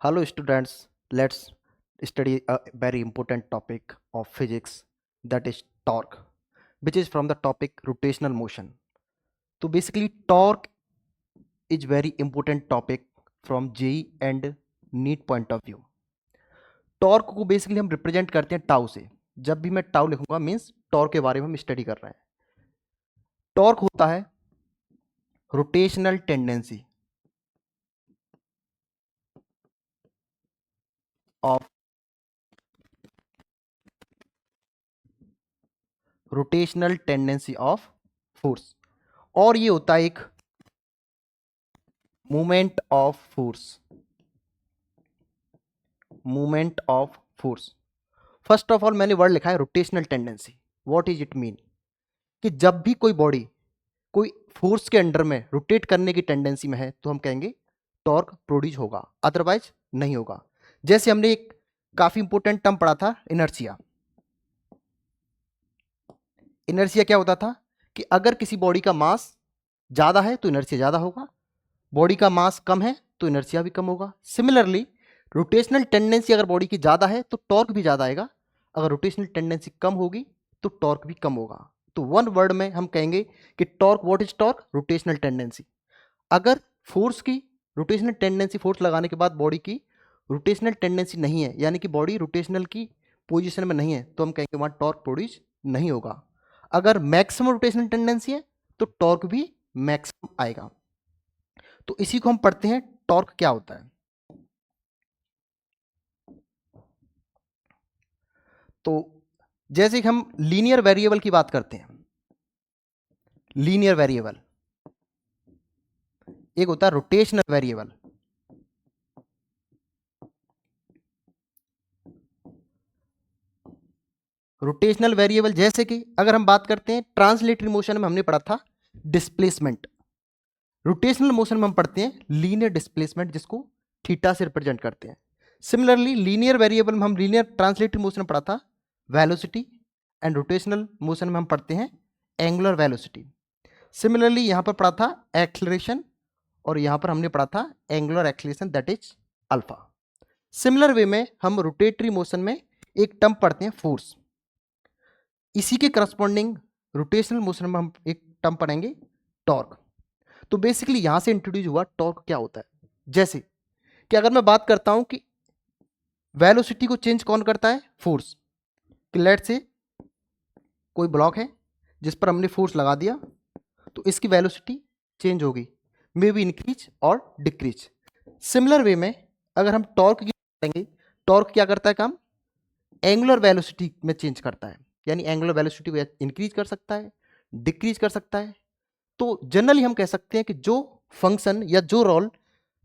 Hello students, let's study a very important topic of physics, that is torque, which is from the topic rotational motion. So basically torque is very important topic from JEE and NEET point of view. Torque को basically हम represent करते हैं tau से. जब भी मैं tau लिखूंगा means torque के बारे में हम स्टडी कर रहे हैं. टॉर्क होता है रोटेशनल टेंडेंसी ऑफ फोर्स, और ये होता है एक movement of force. First of all मैंने वर्ड लिखा है rotational tendency. What is it mean? कि जब भी कोई बॉडी कोई फोर्स के अंडर में रोटेट करने की टेंडेंसी में है तो हम कहेंगे टॉर्क प्रोड्यूस होगा, अदरवाइज नहीं होगा. जैसे हमने एक काफी इंपॉर्टेंट टर्म पढ़ा था, इनर्शिया. इनर्शिया क्या होता था कि अगर किसी बॉडी का मास ज्यादा है तो इनर्शिया ज्यादा होगा, बॉडी का मास कम है तो इनर्शिया भी कम होगा. सिमिलरली रोटेशनल टेंडेंसी अगर बॉडी की ज्यादा है तो टॉर्क भी ज्यादा आएगा, अगर रोटेशनल टेंडेंसी कम होगी तो टॉर्क भी कम होगा. तो वन वर्ड में हम कहेंगे कि torque, what is torque? Rotational tendency. अगर फोर्स की रोटेशनल टेंडेंसी, फोर्स लगाने के बाद बॉडी की रोटेशनल टेंडेंसी नहीं है, यानी कि बॉडी रोटेशनल की पोजीशन में नहीं है, तो हम कहेंगे वहां टॉर्क प्रोड्यूस नहीं होगा. अगर मैक्सिमम रोटेशनल टेंडेंसी है तो टॉर्क भी मैक्सिमम आएगा. तो इसी को हम पढ़ते हैं टॉर्क क्या होता है. तो जैसे कि हम लीनियर वेरिएबल की बात करते हैं, लीनियर वेरिएबल एक होता है रोटेशनल वेरिएबल. रोटेशनल वेरिएबल जैसे कि अगर हम बात करते हैं ट्रांसलेटरी मोशन में हमने पढ़ा था डिस्प्लेसमेंट. रोटेशनल मोशन में हम पढ़ते हैं लीनियर डिस्प्लेसमेंट, जिसको थीटा से रिप्रेजेंट करते हैं. सिमिलरली लीनियर वेरिएबल में हम लीनियर ट्रांसलेटरी मोशन में पढ़ा था वेलोसिटी, एंड रोटेशनल मोशन में हम पढ़ते हैं एंगुलर वेलोसिटी. सिमिलरली यहां पर पढ़ा था एक्सेलरेशन, और यहां पर हमने पढ़ा था angular acceleration, that is alpha. Similar way में हम रोटेटरी मोशन में एक टर्म पढ़ते हैं फोर्स. इसी के करस्पॉन्डिंग रोटेशनल मोशन में हम एक टर्म पढ़ेंगे टॉर्क. तो बेसिकली यहां से इंट्रोड्यूस हुआ टॉर्क क्या होता है. जैसे कि अगर मैं बात करता हूं कि वेलोसिटी को चेंज कौन करता है? फोर्स. लेट से कोई ब्लॉक है जिस पर हमने फोर्स लगा दिया, तो इसकी वेलोसिटी चेंज होगी, मे बी इंक्रीज और डिक्रीज. सिमिलर वे में अगर हम टॉर्क की बात करेंगे, टॉर्क क्या करता है काम? एंगुलर वेलोसिटी में चेंज करता है, यानी एंगुलर वेलोसिटी को इंक्रीज कर सकता है, डिक्रीज कर सकता है. तो जनरली हम कह सकते हैं कि जो फंक्शन या जो रोल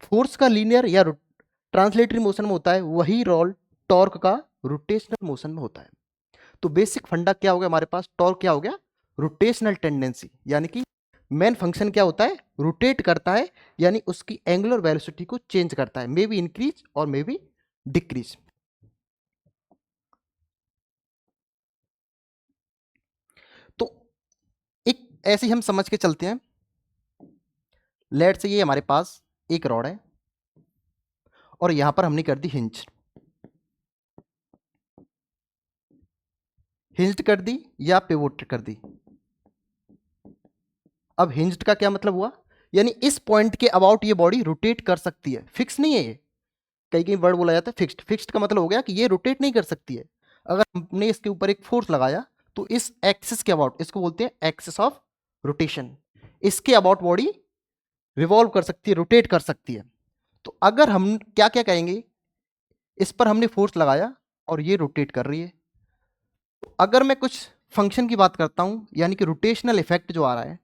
फोर्स का लीनियर या ट्रांसलेटरी मोशन में होता है, वही रोल टॉर्क का रोटेशनल मोशन में होता है. तो बेसिक फंडा क्या हो गया हमारे पास? टॉर्क क्या हो गया? रोटेशनल टेंडेंसी, यानी कि मेन फंक्शन क्या होता है? रोटेट करता है, यानी उसकी एंगुलर वेलोसिटी को चेंज करता है, मे बी इंक्रीज और मे बी डिक्रीज. तो एक ऐसे ही हम समझ के चलते हैं. लेट से ये हमारे पास एक रॉड है और यहां पर हमने कर दी हिंज. हिंज्ड कर दी या पिवोट कर दी. अब हिंज्ड का क्या मतलब हुआ? यानी इस पॉइंट के अबाउट ये बॉडी रोटेट कर सकती है, फिक्स नहीं है ये. कई कई वर्ड बोला जाता है फिक्स्ड. फिक्स्ड का मतलब हो गया कि ये रोटेट नहीं कर सकती है. अगर हमने इसके ऊपर एक फोर्स लगाया तो इस एक्सिस के अबाउट, इसको बोलते हैं एक्सिस ऑफ रोटेशन, इसके अबाउट बॉडी रिवॉल्व कर सकती है, रोटेट कर सकती है. तो अगर हम क्या क्या कहेंगे, इस पर हमने फोर्स लगाया और ये रोटेट कर रही है. तो अगर मैं कुछ फंक्शन की बात करता हूं, यानी कि रोटेशनल इफेक्ट जो आ रहा है,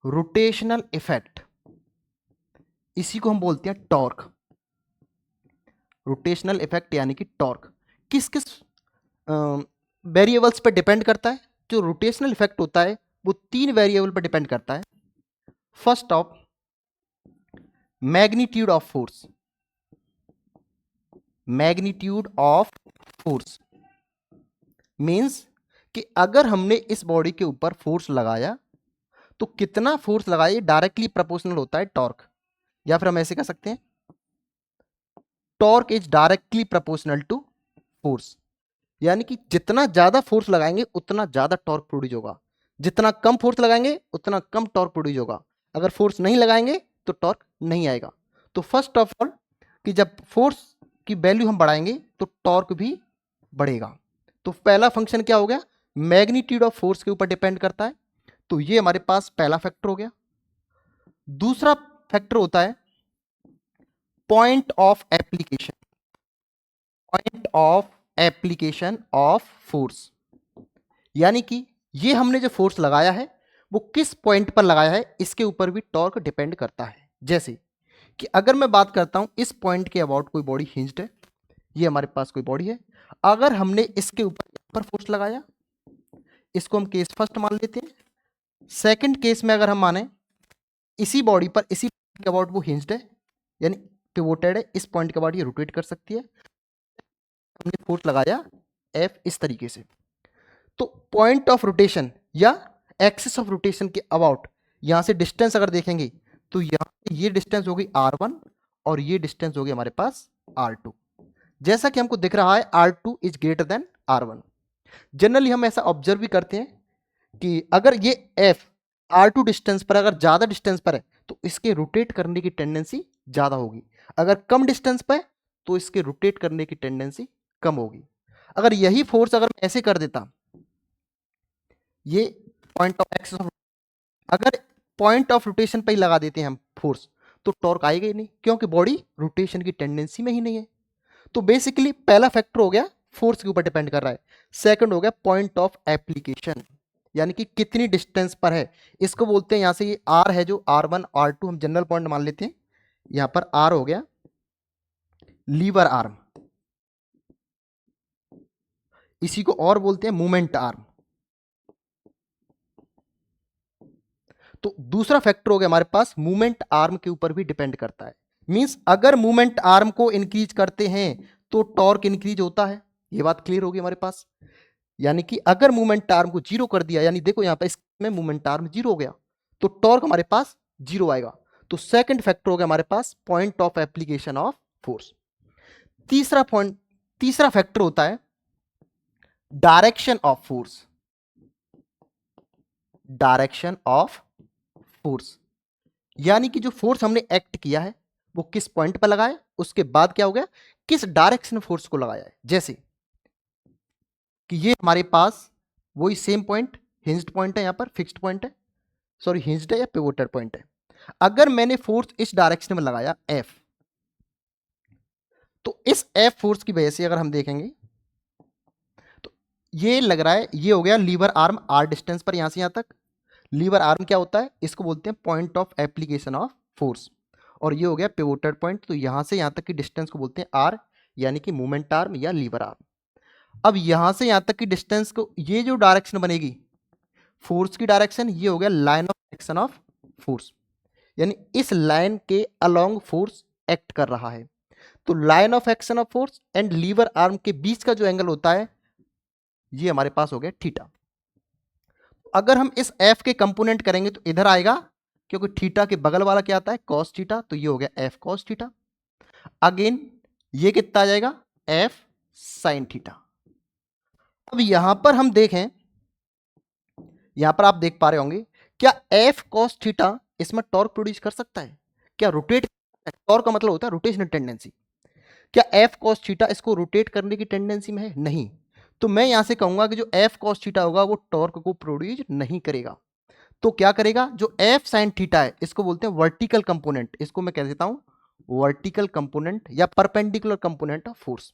रोटेशनल इफेक्ट, इसी को हम बोलते हैं टॉर्क. रोटेशनल इफेक्ट यानी कि टॉर्क किस किस वेरिएबल्स पर डिपेंड करता है? जो रोटेशनल इफेक्ट होता है वो 3 वेरिएबल पर डिपेंड करता है. First of magnitude of force. Magnitude of force means कि अगर हमने इस बॉडी के ऊपर फोर्स लगाया तो कितना फोर्स लगाया, डायरेक्टली प्रोपोर्शनल होता है टॉर्क. या फिर हम ऐसे कह सकते हैं torque is directly proportional to force, यानी कि जितना ज्यादा फोर्स लगाएंगे उतना ज्यादा टॉर्क प्रोड्यूस होगा, जितना कम फोर्स लगाएंगे उतना कम टॉर्क प्रोड्यूस होगा, अगर फोर्स नहीं लगाएंगे तो टॉर्क नहीं आएगा। तो फर्स्ट ऑफ ऑल कि जब फोर्स की वैल्यू हम बढ़ाएंगे तो टॉर्क भी बढ़ेगा। तो पहला फंक्शन क्या हो गया, मैग्नीट्यूड ऑफ फोर्स के ऊपर डिपेंड करता है, तो ये हमारे पास पहला फैक्टर हो गया। दूसरा फैक्टर होता है point of application, point of application of force, यानी कि ये हमने जो फोर्स लगाया है वो किस पॉइंट पर लगाया है इसके ऊपर भी टॉर्क डिपेंड करता है। जैसे कि अगर मैं बात करता हूं इस पॉइंट के अबाउट कोई बॉडी हिंज्ड है, ये हमारे पास कोई बॉडी है, अगर हमने इसके ऊपर फोर्स लगाया, इसको हम केस फर्स्ट मान लेते हैं। सेकंड केस में अगर हम माने इसी बॉडी पर इसी के अबाउट वो हिंज्ड है यानी पिवोटेड है, इस पॉइंट के अबाउट ये रोटेट कर सकती है, हमने फोर्स लगाया एफ इस तरीके से, तो पॉइंट ऑफ रोटेशन या एक्सिस ऑफ रोटेशन के अबाउट यहां से डिस्टेंस अगर देखेंगे तो यहां ये डिस्टेंस होगी r1 और ये डिस्टेंस होगी हमारे पास r2। जैसा कि हमको दिख रहा है r2 is greater than r1। Generally हम ऐसा ऑब्जर्व भी करते हैं कि अगर ये f r2 डिस्टेंस पर अगर ज्यादा डिस्टेंस पर है तो इसके रोटेट करने की टेंडेंसी ज्यादा होगी, अगर कम डिस्टेंस पर तो इसके रोटेट करने की टेंडेंसी कम होगी। अगर यही फोर्स अगर मैं ऐसे कर देता, ये पॉइंट ऑफ एक्सिस ऑफ, अगर पॉइंट ऑफ रोटेशन पे ही लगा देते हैं हम फोर्स तो टॉर्क आएगा ही नहीं, क्योंकि बॉडी रोटेशन की टेंडेंसी में ही नहीं है। तो बेसिकली पहला फैक्टर हो गया फोर्स के ऊपर डिपेंड कर रहा है, सेकंड हो गया पॉइंट ऑफ एप्लीकेशन यानी कि कितनी डिस्टेंस पर है, इसको बोलते हैं यहां से ये आर है जो r1 r2 हम जनरल पॉइंट मान लेते हैं, यहां पर आर हो गया लीवर आर्म, इसी को और बोलते हैं मूवमेंट आर्म। तो दूसरा फैक्टर हो गया हमारे पास मूवमेंट आर्म के ऊपर भी डिपेंड करता है, मींस अगर मूवमेंट आर्म को इंक्रीज करते हैं तो टॉर्क इंक्रीज होता है, ये बात क्लियर होगी हमारे पास। यानी कि अगर मूवमेंट आर्म को जीरो कर दिया, यानी देखो यहां पर इसमें मूवमेंट आर्म जीरो हो गया तो टॉर्क हमारे पास जीरो आएगा। तो सेकंड फैक्टर हो गया हमारे पास point of application of force. तीसरा फैक्टर होता है direction of force, direction of force, यानी कि जो फोर्स हमने एक्ट किया है वो किस पॉइंट पर लगाया, उसके बाद क्या हो गया किस डायरेक्शन फोर्स को लगाया है। जैसे कि ये हमारे पास वही सेम पॉइंट हिंज्ड पॉइंट है, यहां पर फिक्स्ड पॉइंट है, सॉरी हिंज्ड है या पिवोटेड पॉइंट है। अगर मैंने फोर्स इस डायरेक्शन में लगाया एफ, तो इस एफ फोर्स की वजह से अगर हम देखेंगे तो ये लग रहा है ये हो गया लीवर आर्म आर डिस्टेंस पर, यहां से यहां तक लीवर आर्म क्या होता है, इसको बोलते हैं point of application of force, और ये हो गया पिवोटेड पॉइंट, तो यहां से यहां तक की डिस्टेंस को बोलते हैं आर यानी कि मूवमेंट आर्म या लीवर आर्म। अब यहां से यहां तक की डिस्टेंस को, ये जो डायरेक्शन बनेगी फोर्स की डायरेक्शन, ये हो गया line of action of force, यानी इस लाइन के अलोंग फोर्स एक्ट कर रहा है। तो line of action of force and lever arm के बीच का जो एंगल होता है ये हमारे पास हो गया थीटा। अगर हम इस एफ के कंपोनेंट करेंगे तो इधर आएगा, क्योंकि थीटा के बगल वाला क्या आता है कॉस थीटा, तो ये हो गया एफ कॉस थीटा। अगेन ये कितना आ जाएगा एफ साइन थीटा। अब यहां पर हम देखें, यहां पर आप देख पा रहे होंगे क्या एफ कॉस थीटा इसमें टॉर्क प्रोड्यूस कर सकता है, क्या रोटेट, टॉर्क का मतलब होता है रोटेशनल टेंडेंसी, क्या एफ कॉस थीटा इसको रोटेट करने की टेंडेंसी में है, नहीं। तो मैं यहां से कहूंगा कि जो एफ कॉस थीटा होगा वो टॉर्क को प्रोड्यूस नहीं करेगा, तो क्या करेगा जो एफ साइन थीटा है इसको बोलते हैं वर्टिकल कंपोनेंट, इसको मैं कह देता हूं वर्टिकल कंपोनेंट या परपेंडिकुलर कंपोनेंट ऑफ फोर्स।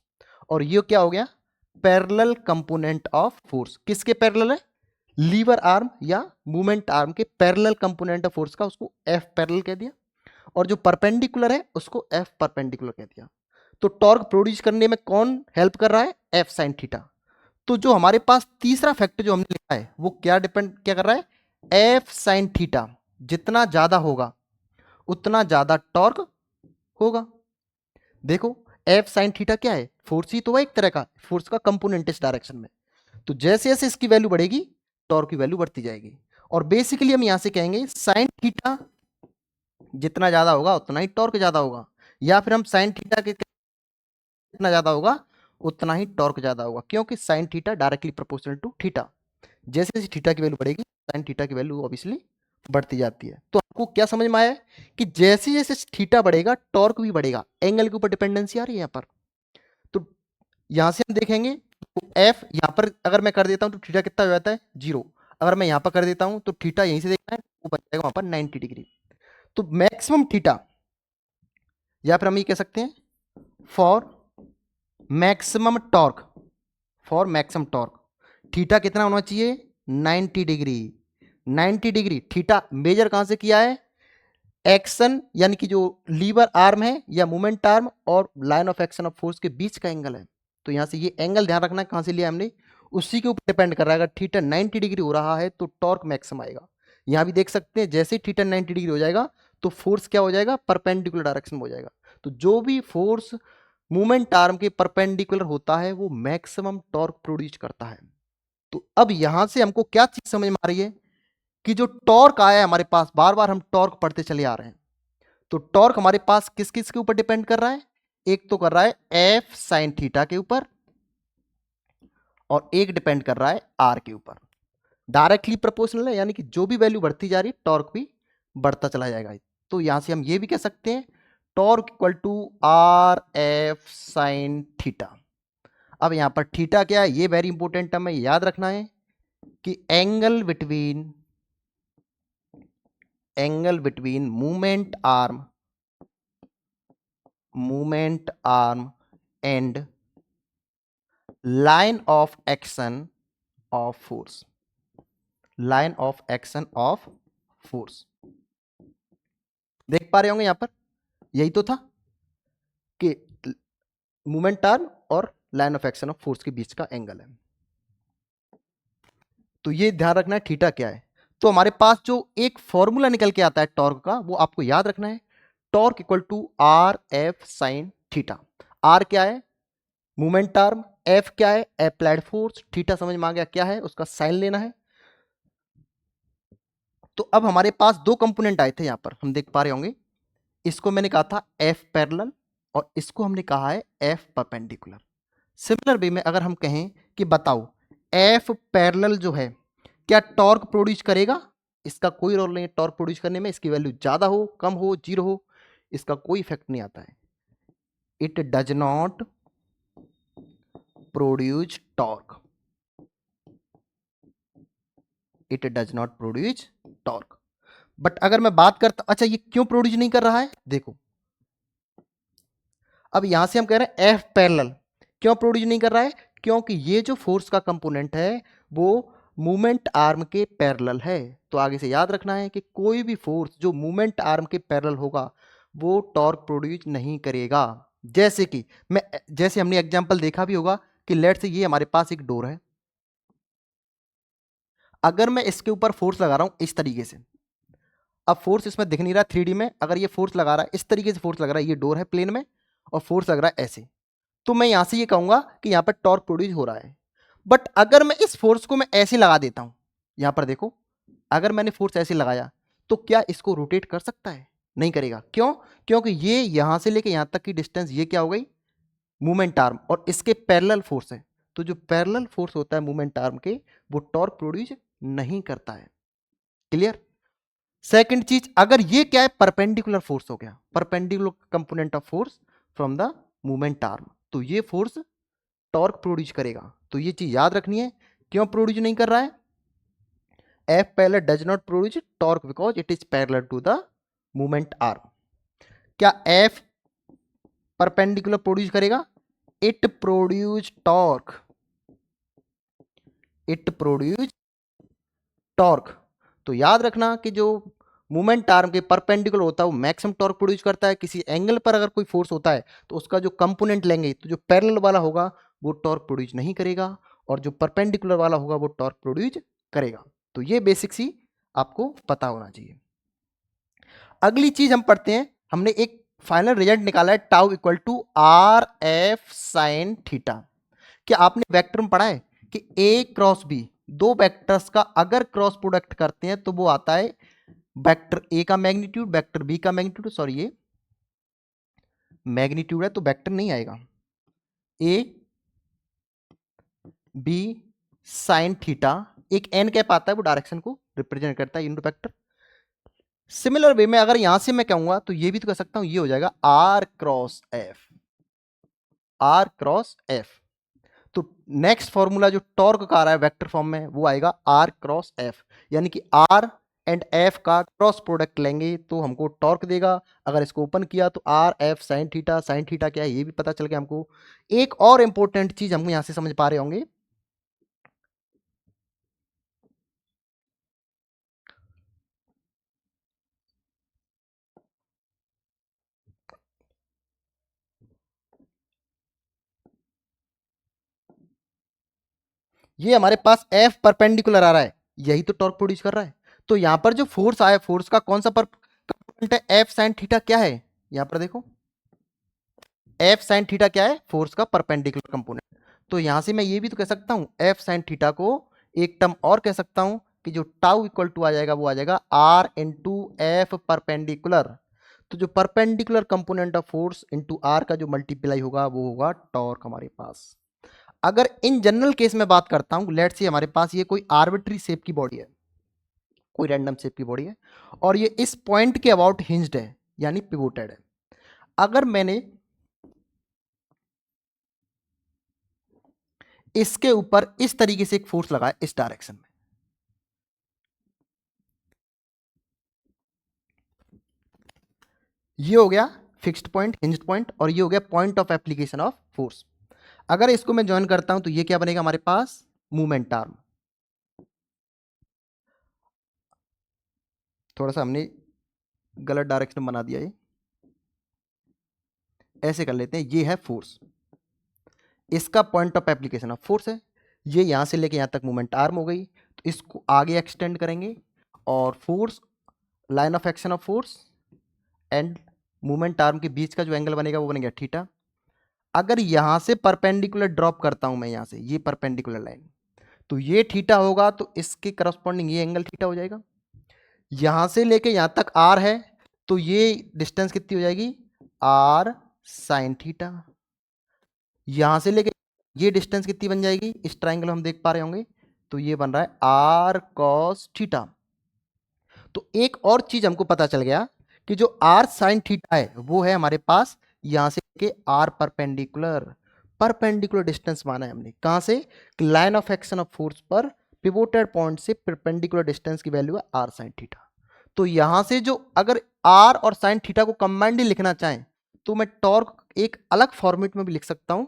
और ये क्या हो गया पैरेलल कंपोनेंट ऑफ फोर्स, किसके पैरेलल है लीवर आर्म या मूवमेंट आर्म के पैरेलल कंपोनेंट ऑफ फोर्स का, उसको एफ पैरेलल कह दिया, और जो परपेंडिकुलर है उसको एफ परपेंडिकुलर कह दिया। तो टॉर्क प्रोड्यूस करने में कौन हेल्प कर रहा है एफ साइन थीटा। तो जो हमारे पास तीसरा फैक्टर जो हमने लिखा है वो क्या क्या कर रहा है एफ साइन थीटा जितना ज्यादा होगा उतना ज्यादा टॉर्क होगा। देखो एफ साइन थीटा क्या है फोर्स ही तो है, एक तरह का फोर्स का कंपोनेंट इस डायरेक्शन में, तो जैसे जैसे इसकी वैल्यू बढ़ेगी टॉर्क की वैल्यू बढ़ती जाएगी। और बेसिकली हम यहां से कहेंगे साइन थीटा जितना ज्यादा होगा उतना ही टॉर्क ज्यादा होगा, या फिर हम साइन थीटा के जितना ज्यादा होगा उतना ही टॉर्क ज्यादा होगा, क्योंकि sine theta directly proportional to theta. जैसे जैसे थीटा की वैल्यू बढ़ेगी साइन थीटा की वैल्यू ऑब्वियसली बढ़ती जाती है। तो आपको क्या समझ में आया है कि जैसे जैसे थीटा बढ़ेगा टॉर्क भी बढ़ेगा, एंगल के ऊपर डिपेंडेंसी आ रही है यहाँ पर। तो यहां से हम देखेंगे तो एफ यहां पर अगर मैं कर देता हूं तो थीटा कितना हो जाता है 0। अगर मैं यहां पर कर देता हूं तो थीटा यहीं से देखना है वो बन जाएगा वहां पर 90 डिग्री। तो मैक्सिमम थीटा, या फिर हम ये कह सकते हैं for maximum torque, for maximum torque theta कितना होना चाहिए 90 डिग्री। 90 डिग्री थीटा मेजर कहां से किया है, एक्शन यानी कि जो लीवर आर्म है या मूवमेंट आर्म और line of action of force के बीच का एंगल है। तो यहां से ये एंगल ध्यान रखना है कहां से लिया हमने, उसी के ऊपर डिपेंड कर रहा है। अगर थीटा 90 डिग्री हो रहा है तो टॉर्क मैक्सिमम आएगा। यहां भी देख सकते हैं जैसे ही थीटा 90 डिग्री हो जाएगा तो फोर्स क्या हो जाएगा, परपेंडिकुलर डायरेक्शन में हो जाएगा। तो जो भी फोर्स मूवमेंट आर्म के परपेंडिकुलर होता है वो मैक्सिमम टॉर्क प्रोड्यूस करता है। तो अब यहां से हमको क्या चीज समझ में आ रही है कि जो टॉर्क आया है हमारे पास, बार बार हम टॉर्क पढ़ते चले आ रहे हैं, तो टॉर्क हमारे पास किस किस के ऊपर डिपेंड कर रहा है, एक तो कर रहा है एफ साइन थीटा के ऊपर और एक डिपेंड कर रहा है आर के ऊपर। डायरेक्टली प्रोपोर्शनल है, यानी कि जो भी वैल्यू बढ़ती जा रही है टॉर्क भी बढ़ता चला जाएगा। तो यहां से हम ये भी कह सकते हैं torque equal to R F sine theta. अब यहां पर थीटा क्या है, ये वेरी इंपॉर्टेंट टर्म है, याद रखना है कि angle between movement arm and line of action of force, line of action of force. देख पा रहे होंगे यहां पर यही तो था कि मूवमेंट आर्म और line of action of force के बीच का एंगल है। तो ये ध्यान रखना है थीटा क्या है। तो हमारे पास जो एक फॉर्मूला निकल के आता है टॉर्क का वो आपको याद रखना है, torque equal to R F sine theta. R क्या है मूवमेंट आर्म, एफ क्या है अप्लाइड फोर्स, थीटा समझ में आ गया क्या है, उसका साइन लेना है। तो अब हमारे पास दो कंपोनेंट आए थे यहां पर, हम देख पा रहे होंगे, इसको मैंने कहा था एफ पैरेलल और इसको हमने कहा है एफ परपेंडिकुलर। सिमिलर वे में अगर हम कहें कि बताओ एफ पैरेलल जो है क्या टॉर्क प्रोड्यूस करेगा, इसका कोई रोल नहीं है टॉर्क प्रोड्यूस करने में, इसकी वैल्यू ज्यादा हो कम हो जीरो हो इसका कोई इफेक्ट नहीं आता है। It does not produce torque, it does not produce torque. But अगर मैं बात करता, अच्छा ये क्यों प्रोड्यूस नहीं कर रहा है, देखो अब यहां से हम कह रहे हैं एफ पैरेलल क्यों प्रोड्यूस नहीं कर रहा है, क्योंकि ये जो फोर्स का कंपोनेंट है वो मूवमेंट आर्म के पैरेलल है। तो आगे से याद रखना है कि कोई भी फोर्स जो मूवमेंट आर्म के पैरेलल होगा वो टॉर्क प्रोड्यूस नहीं करेगा। जैसे कि जैसे हमने एग्जांपल देखा भी होगा कि लेट से ये हमारे पास एक डोर है, अगर मैं इसके ऊपर फोर्स लगा रहा हूं इस तरीके से, अब फोर्स इसमें दिख नहीं रहा 3D में, अगर ये फोर्स लगा रहा है इस तरीके से फोर्स लग रहा है, ये डोर है प्लेन में और फोर्स लग रहा है ऐसे, तो मैं यहां से ये कहूंगा कि यहां पर टॉर्क प्रोड्यूस हो रहा है। बट अगर मैं इस फोर्स को मैं ऐसे लगा देता हूं, यहां पर देखो अगर मैंने फोर्स ऐसे लगाया तो क्या इसको रोटेट कर सकता है, नहीं करेगा। क्यों, क्योंकि ये यहां से लेके यहां तक की डिस्टेंस ये क्या हो गई मूवमेंट आर्म और इसके पैरेलल फोर्स है। तो जो पैरेलल फोर्स होता है मूवमेंट आर्म के वो टॉर्क प्रोड्यूस नहीं करता है। क्लियर। सेकंड चीज, अगर ये क्या है परपेंडिकुलर फोर्स हो गया, perpendicular component of force from the movement arm, तो ये फोर्स टॉर्क प्रोड्यूस करेगा। तो ये चीज याद रखनी है क्यों प्रोड्यूस नहीं कर रहा है, F parallel does not produce torque because it is parallel to the movement arm. क्या एफ परपेंडिकुलर प्रोड्यूस करेगा, it produce torque, it produce torque. तो याद रखना कि जो मूवमेंट आर्म के परपेंडिकुलर होता है वो मैक्सिमम टॉर्क प्रोड्यूस करता है। किसी एंगल पर अगर कोई फोर्स होता है तो उसका जो कंपोनेंट लेंगे तो जो पैरेलल वाला होगा वो टॉर्क प्रोड्यूस नहीं करेगा और जो परपेंडिकुलर वाला होगा वो टॉर्क प्रोड्यूस करेगा। तो ये बेसिक सी आपको पता होना चाहिए। अगली चीज हम पढ़ते हैं, हमने एक फाइनल रिजल्ट निकाला है tau equal to R F sine theta. क्या आपने वेक्टर में पढ़ा है कि ए क्रॉस बी दो वेक्टर्स का अगर क्रॉस प्रोडक्ट करते हैं तो वो आता है वेक्टर ए का मैग्नीट्यूड, वेक्टर बी का मैग्नीट्यूड, सॉरी ये मैग्नीट्यूड है तो वेक्टर नहीं आएगा, ए बी साइन थीटा, एक एन कैप आता है वो डायरेक्शन को रिप्रेजेंट करता है यूनिट वेक्टर। सिमिलर वे में अगर यहां से मैं कहूंगा तो ये भी तो कह सकता हूं, ये हो जाएगा R cross F, R cross F. तो नेक्स्ट फॉर्मूला जो टॉर्क का आ रहा है वेक्टर फॉर्म में वो आएगा आर क्रॉस एफ, यानी कि आर एंड एफ का क्रॉस प्रोडक्ट लेंगे तो हमको टॉर्क देगा। अगर इसको ओपन किया तो are F sine theta, sign theta क्या है ये भी पता चल गया हमको। एक और इंपॉर्टेंट चीज हमको यहां से समझ पा रहे होंगे, ये हमारे पास एफ परपेंडिकुलर आ रहा है, यही तो टॉर्क प्रोड्यूस कर रहा है। तो यहां पर जो फोर्स आया, फोर्स का कौन सा कंपोनेंट है, एफ साइन थीटा क्या है, यहां पर देखो एफ साइन थीटा क्या है, फोर्स का परपेंडिकुलर कंपोनेंट। तो यहां से मैं ये भी तो कह सकता हूं एफ साइन थीटा को एक टर्म और कह सकता हूं कि जो टाउ इक्वल टू आ जाएगा वो आ जाएगा आर इंटू एफ परपेंडिकुलर। तो जो perpendicular component of force into R का जो मल्टीप्लाई होगा वो होगा टॉर्क हमारे पास। अगर इन जनरल केस में बात करता हूं, लेट्स से हमारे पास ये कोई आर्बिट्री शेप की बॉडी है, कोई रैंडम शेप की बॉडी है और ये इस पॉइंट के अबाउट हिंज्ड है यानी पिवोटेड है। अगर मैंने इसके ऊपर इस तरीके से एक फोर्स लगाया इस डायरेक्शन में, ये हो गया फिक्स्ड पॉइंट, हिंज्ड पॉइंट, और ये हो गया point of application of force. अगर इसको मैं ज्वाइन करता हूं तो ये क्या बनेगा हमारे पास, मूवमेंट आर्म। थोड़ा सा हमने गलत डायरेक्शन में बना दिया, ये ऐसे कर लेते हैं, ये है फोर्स, इसका point of application of force है, ये यहां से लेके यहां तक मूवमेंट आर्म हो गई। तो इसको आगे एक्सटेंड करेंगे और force, line of action of force and movement arm के बीच का जो एंगल बनेगा वो बनेगा थीटा। अगर यहां से परपेंडिकुलर ड्रॉप करता हूं मैं, यहां से ये परपेंडिकुलर लाइन, तो ये थीटा होगा तो इसके करस्पॉन्डिंग ये एंगल थीटा हो जाएगा। यहां से लेके यहां तक आर है तो ये डिस्टेंस कितनी हो जाएगी, आर साइन थीटा। यहां से लेके ये डिस्टेंस कितनी बन जाएगी, इस ट्राइंगल हम देख पा रहे होंगे, तो ये बन रहा है आर कॉस थीटा। तो एक और चीज हमको पता चल गया कि जो आर साइन थीटा है वो है हमारे पास यहां से के आर परपेंडिकुलर, परपेंडिकुलर डिस्टेंस माना है हमने कहां से, line of action of force पर पिवोटेड पॉइंट से परपेंडिकुलर डिस्टेंस की वैल्यू है आर साइन थीटा। तो यहां से जो अगर आर और साइन थीटा को कंबाइंडली लिखना चाहें तो मैं टॉर्क एक अलग फॉर्मेट में भी लिख सकता हूं,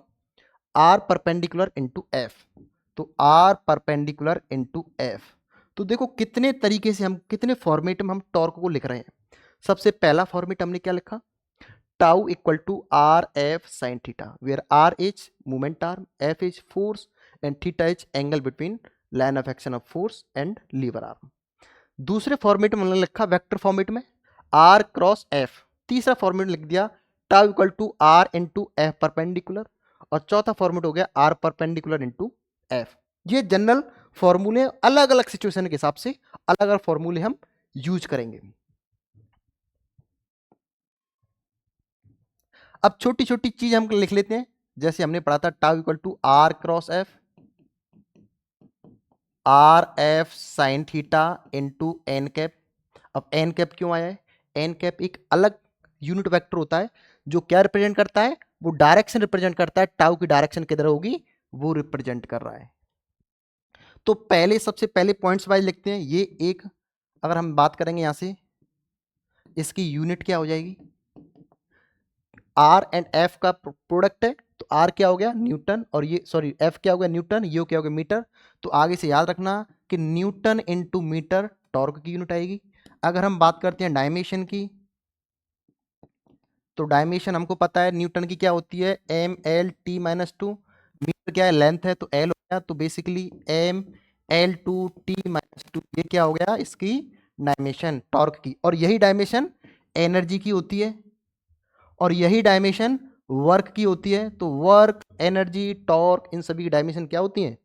आर परपेंडिकुलर इंटू एफ। तो आर परपेंडिकुलर इंटू एफ। तो देखो कितने तरीके से हम, कितने फॉर्मेट में हम टॉर्क को लिख रहे हैं। सबसे पहला फॉर्मेट हमने क्या लिखा, tau equal to R F sine theta, where R is movement arm, F is force and theta is angle between line of action of force and lever arm. दूसरे फॉर्मेट में हमने लिखा वेक्टर फॉर्मेट में R cross F. तीसरा format लिख दिया tau equal to R into F perpendicular. और चौथा फॉर्मेट हो गया आर परपेंडिकुलर इंटू एफ। ये जनरल फॉर्मूले, अलग अलग सिचुएशन के हिसाब से अलग अलग फॉर्मूले हम यूज करेंगे। अब छोटी छोटी चीज हम लिख लेते हैं, जैसे हमने पढ़ा था tau equal to R cross F, R F sine theta into N cap. अब एन कैप क्यों आया है, एन कैप एक अलग यूनिट वेक्टर होता है जो क्या रिप्रेजेंट करता है, वो डायरेक्शन रिप्रेजेंट करता है, टाउ की डायरेक्शन किधर होगी वो रिप्रेजेंट कर रहा है। तो पहले, सबसे पहले पॉइंट्स वाइज लिखते हैं, ये एक, अगर हम बात करेंगे यहां से इसकी यूनिट क्या हो जाएगी, आर एंड एफ का प्रोडक्ट है तो आर क्या हो गया न्यूटन, और ये सॉरी एफ क्या हो गया न्यूटन, ये क्या हो गया मीटर। तो आगे से याद रखना कि न्यूटन इंटू मीटर टॉर्क की यूनिट आएगी। अगर हम बात करते हैं डायमेंशन की, तो डायमेंशन हमको पता है न्यूटन की क्या होती है, M L T minus two. Meter क्या है, लेंथ है तो एल हो गया, तो basically M L two T minus two, ये क्या हो गया इसकी डायमेंशन टॉर्क की। और यही डायमेंशन एनर्जी की होती है और यही डायमेंशन वर्क की होती है। तो वर्क, एनर्जी, टॉर्क, इन सभी की डायमेंशन क्या होती है,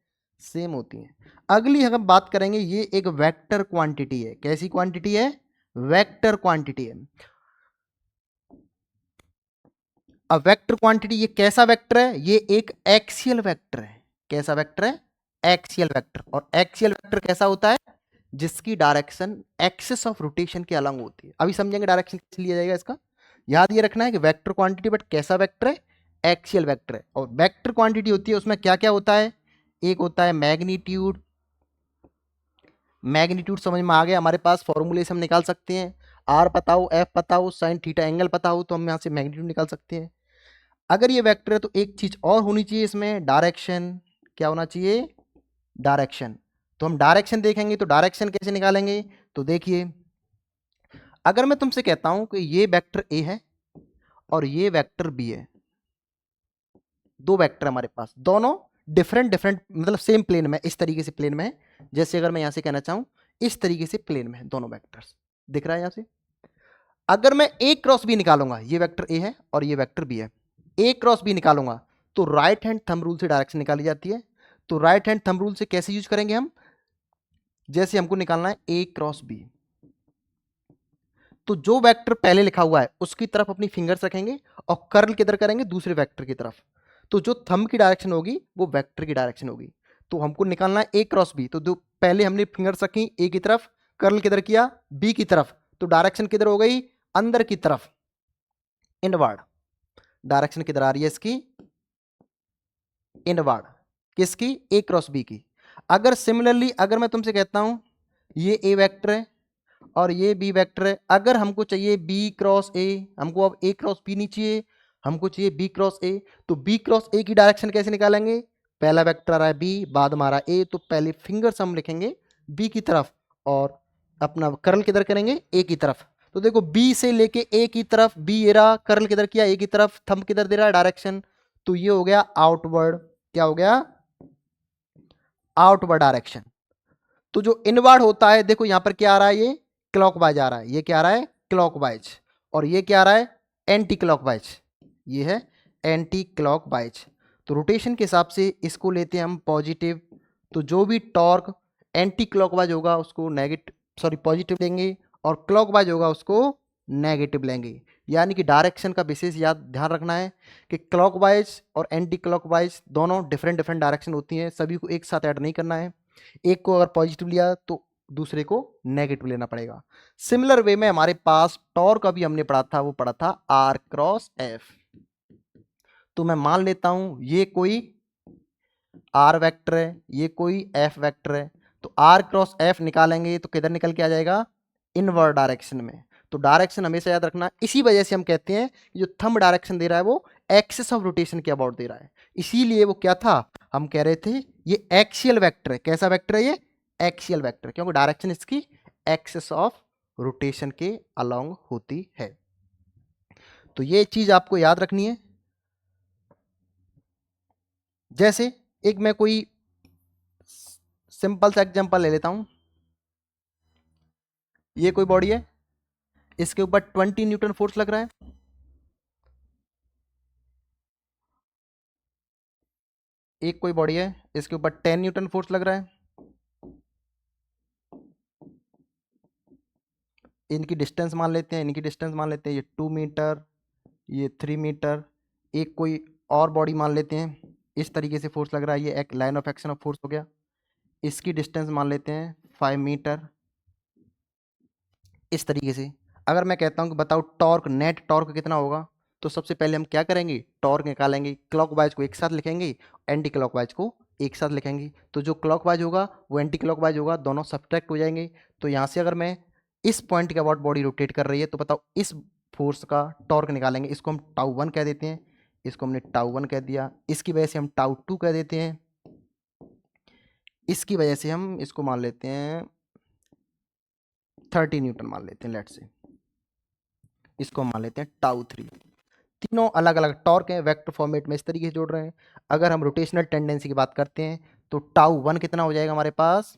सेम होती है। अगली हम बात करेंगे, ये एक वेक्टर क्वांटिटी है, कैसी क्वांटिटी है, वेक्टर क्वांटिटी है। अब वेक्टर क्वांटिटी ये कैसा वेक्टर है? ये एक एक्सियल वेक्टर है। कैसा वेक्टर है? Axial vector. और एक्सियल वेक्टर कैसा होता है? जिसकी डायरेक्शन एक्सिस ऑफ रोटेशन के अलग होती है। अभी समझेंगे डायरेक्शन कैसे लिया जाएगा इसका। याद ये रखना है कि वेक्टर क्वांटिटी बट कैसा वेक्टर है? एक्सियल वेक्टर है। और वेक्टर क्वांटिटी होती है उसमें क्या क्या होता है? एक होता है मैग्नीट्यूड। मैग्नीट्यूड समझ में आ गया हमारे पास, फॉर्मूले से हम निकाल सकते हैं। आर पता हो, एफ पता हो, साइन थीटा एंगल पता हो तो हम यहाँ से मैग्नीट्यूड निकाल सकते हैं। अगर ये वेक्टर है तो एक चीज और होनी चाहिए इसमें, डायरेक्शन। क्या होना चाहिए? डायरेक्शन। तो हम डायरेक्शन देखेंगे तो डायरेक्शन कैसे निकालेंगे? तो देखिए, अगर मैं तुमसे कहता हूं कि ये वेक्टर ए है और ये वेक्टर बी है, दो वेक्टर हमारे पास, दोनों डिफरेंट डिफरेंट मतलब सेम प्लेन में, इस तरीके से प्लेन में है। जैसे अगर मैं यहां से कहना चाहूं इस तरीके से प्लेन में है दोनों वेक्टर्स, दिख रहा है यहां से। अगर मैं ए क्रॉस बी निकालूंगा, ये वेक्टर ए है और ये वेक्टर बी है, ए क्रॉस बी निकालूंगा तो राइट हैंड थंब रूल से डायरेक्शन निकाली जाती है। तो राइट हैंड थंब रूल से कैसे यूज करेंगे हम? जैसे हमको निकालना है ए क्रॉस बी, तो जो वेक्टर पहले लिखा हुआ है उसकी तरफ अपनी फिंगर्स रखेंगे और कर्ल किधर करेंगे? दूसरे वेक्टर की तरफ। तो जो थंब की डायरेक्शन होगी वो वेक्टर की डायरेक्शन होगी। तो हमको निकालना है ए क्रॉस बी, तो जो पहले हमने फिंगर्स रखी ए की तरफ, कर्ल किधर किया? बी की तरफ, तो डायरेक्शन किधर हो गई? अंदर की तरफ, इनवर्ड। डायरेक्शन किधर आ रही है इसकी? इनवर्ड। किसकी? ए क्रॉस बी की। अगर सिमिलरली अगर मैं तुमसे कहता हूं ये ए वेक्टर है और ये बी वेक्टर है, अगर हमको चाहिए बी क्रॉस ए, हमको अब ए क्रॉस बी नहीं चाहिए, हमको चाहिए बी क्रॉस ए, तो बी क्रॉस ए की डायरेक्शन कैसे निकालेंगे? पहला वेक्टर आ रहा है बी, बाद में आ रहा है ए, तो पहले फिंगर्स हम लिखेंगे बी की तरफ और अपना कर्ल किधर करेंगे? ए की तरफ। तो देखो बी से लेके ए की तरफ, बी ये रहा, कर्ल किधर किया? ए की तरफ, थंब किधर दे रहा है? डायरेक्शन। तो ये हो गया आउटवर्ड। क्या हो गया? Outward direction. तो जो इनवर्ड होता है, देखो यहां पर क्या आ रहा है? ये क्लॉकवाइज आ रहा है, ये क्या आ रहा है? क्लॉकवाइज। और ये क्या आ रहा है? Anti clockwise. ये है एंटी क्लॉकवाइज। तो रोटेशन के हिसाब से इसको लेते हैं हम पॉजिटिव। तो जो भी टॉर्क एंटी क्लॉकवाइज होगा उसको नेगेटिव, सॉरी पॉजिटिव लेंगे, और क्लॉकवाइज होगा उसको नेगेटिव लेंगे। यानी कि डायरेक्शन का विशेष याद ध्यान रखना है कि क्लॉकवाइज और एंटी क्लॉकवाइज दोनों डिफरेंट डिफरेंट डायरेक्शन होती हैं, सभी को एक साथ ऐड नहीं करना है। एक को अगर पॉजिटिव लिया तो दूसरे को नेगेटिव लेना पड़ेगा। सिमिलर वे में हमारे पास टॉर्क अभी हमने पढ़ा था, वो पढ़ा था आर क्रॉस एफ। तो मैं मान लेता हूं ये कोई आर वेक्टर है, ये कोई एफ वेक्टर है, तो आर क्रॉस एफ निकालेंगे तो किधर निकल के आ जाएगा? इनवर्ड डायरेक्शन में। तो डायरेक्शन हमेशा याद रखना, इसी वजह से हम कहते हैं कि जो थंब डायरेक्शन दे रहा है वो एक्सिस ऑफ रोटेशन के अबाउट दे रहा है। इसीलिए वो क्या था, हम कह रहे थे ये एक्सियल वेक्टर है। कैसा वेक्टर है ये? एक्सियल वेक्टर, क्योंकि डायरेक्शन इसकी एक्सिस ऑफ रोटेशन के अलोंग होती है। तो ये चीज आपको याद रखनी है। जैसे एक मैं कोई सिंपल सा एग्जांपल ले लेता हूं। ये कोई बॉडी है, इसके ऊपर 20 न्यूटन फोर्स लग रहा है। एक कोई बॉडी है, इसके ऊपर 10 न्यूटन फोर्स लग रहा है। इनकी डिस्टेंस मान लेते हैं, इनकी डिस्टेंस मान लेते हैं, ये 2 मीटर, ये 3 मीटर। एक कोई और बॉडी मान लेते हैं, इस तरीके से फोर्स लग रहा है, ये एक line of action of force हो गया। इसकी डिस्टेंस मान लेते हैं 5 मीटर। इस तरीके से अगर मैं कहता हूं कि बताओ टॉर्क, नेट टॉर्क कितना होगा, तो सबसे पहले हम क्या करेंगे? टॉर्क निकालेंगे। क्लॉकवाइज को एक साथ लिखेंगे, एंटी क्लॉकवाइज को एक साथ लिखेंगे। तो जो क्लॉकवाइज होगा वो एंटी क्लॉकवाइज होगा, दोनों सब्ट्रैक्ट हो जाएंगे। तो यहाँ से अगर मैं इस पॉइंट के अबाउट बॉडी रोटेट कर रही है तो बताओ इस फोर्स का टॉर्क निकालेंगे। इसको हम टाउ 1 कह देते हैं, इसको हमने टाउ 1 कह दिया। इसकी वजह से हम टाउ 2 कह देते हैं, इसकी वजह से हम इसको मान लेते हैं 30 न्यूटन मान लेते हैं, लेट से। इसको मान लेते हैं टाउ 3। तीनों अलग अलग टॉर्क हैं, वेक्टर फॉर्मेट में इस तरीके से जोड़ रहे हैं। अगर हम रोटेशनल टेंडेंसी की बात करते हैं तो टाउ 1 कितना हो जाएगा हमारे पास?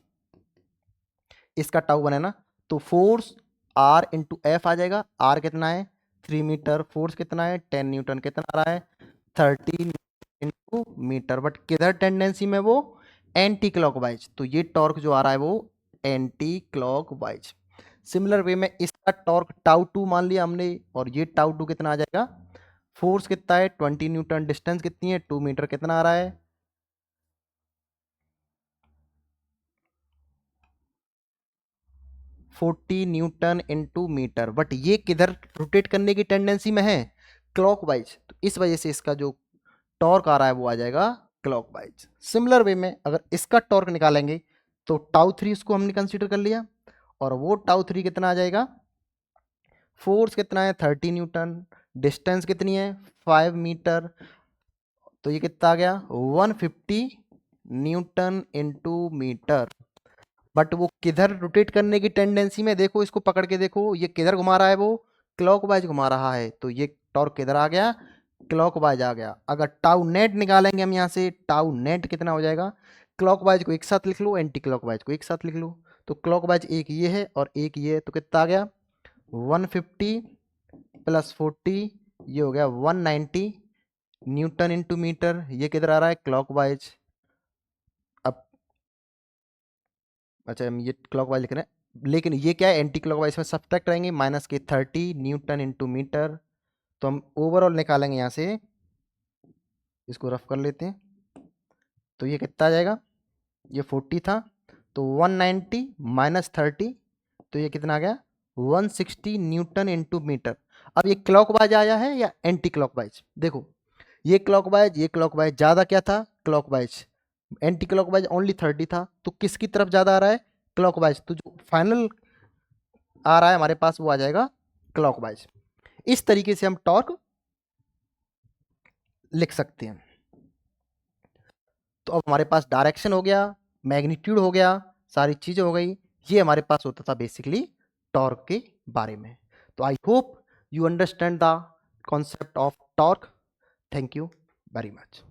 इसका टाउ 1 है ना, तो फोर्स आर इंटू एफ आ जाएगा। आर कितना है? 3 मीटर। फोर्स कितना है? 10 न्यूटन। कितना आ रहा है? 30 इंटू मीटर। बट किधर टेंडेंसी में? वो एंटी क्लॉकवाइज। तो ये टॉर्क जो आ रहा है वो एंटी क्लॉकवाइज। सिमिलर वे में इस इसका टॉर्क टाउ टू मान लिया हमने, और ये टाउ टू कितना आ जाएगा, फोर्स कितना है 20 न्यूटन, डिस्टेंस कितनी है 2 मीटर, कितना आ रहा है 40 न्यूटन इनटू मीटर। बट ये किधर रोटेट करने की टेंडेंसी में है, क्लॉकवाइज, तो इस वजह से इसका जो टॉर्क आ रहा है वो आ जाएगा क्लॉकवाइज। सिमिलर वे में अगर इसका टॉर्क निकालेंगे तो टाउ थ्री इसको हमने कंसीडर कर लिया, और वो टाउ थ्री कितना आ जाएगा, फोर्स कितना है 30 न्यूटन, डिस्टेंस कितनी है 5 मीटर, तो ये कितना आ गया 150 न्यूटन इनटू मीटर। बट वो किधर रोटेट करने की टेंडेंसी में, देखो इसको पकड़ के देखो, ये किधर घुमा रहा है, वो क्लॉकवाइज घुमा रहा है, तो ये टॉर्क किधर आ गया, क्लॉकवाइज आ गया। अगर टाउ नेट निकालेंगे हम यहाँ से, टाउ नेट कितना हो जाएगा, क्लॉकवाइज को एक साथ लिख लो, एंटी क्लॉकवाइज को एक साथ लिख लो, तो क्लॉकवाइज एक ये है और एक ये है, तो कितना आ गया 150 प्लस 40, ये हो गया 190 न्यूटन इंटू मीटर। ये किधर आ रहा है क्लॉकवाइज। अब अच्छा हम ये क्लॉकवाइज लिख रहे हैं, लेकिन ये क्या है एंटी क्लॉकवाइज में सब्ट्रैक्ट रहेंगे, माइनस के 30 न्यूटन इंटू मीटर। तो हम ओवरऑल निकालेंगे यहाँ से, इसको रफ कर लेते हैं, तो ये कितना आ जाएगा, ये 40 था, तो 190 माइनस 30, तो ये कितना आ गया 160 न्यूटन इंटू मीटर। अब ये क्लॉकवाइज आया है या एंटी क्लॉकवाइज, देखो ये क्लॉकवाइज, ये क्लॉकवाइज, ज़्यादा क्या था क्लॉकवाइज, एंटी क्लॉकवाइज ओनली 30 था, तो किसकी तरफ ज़्यादा आ रहा है क्लॉकवाइज, तो जो फाइनल आ रहा है हमारे पास वो आ जाएगा क्लॉकवाइज। इस तरीके से हम टॉर्क लिख सकते हैं। तो अब हमारे पास डायरेक्शन हो गया, मैग्नीट्यूड हो गया, सारी चीज़ें हो गई, ये हमारे पास होता था बेसिकली टॉर्क के बारे में। तो I hope you understand the concept of torque. Thank you very much.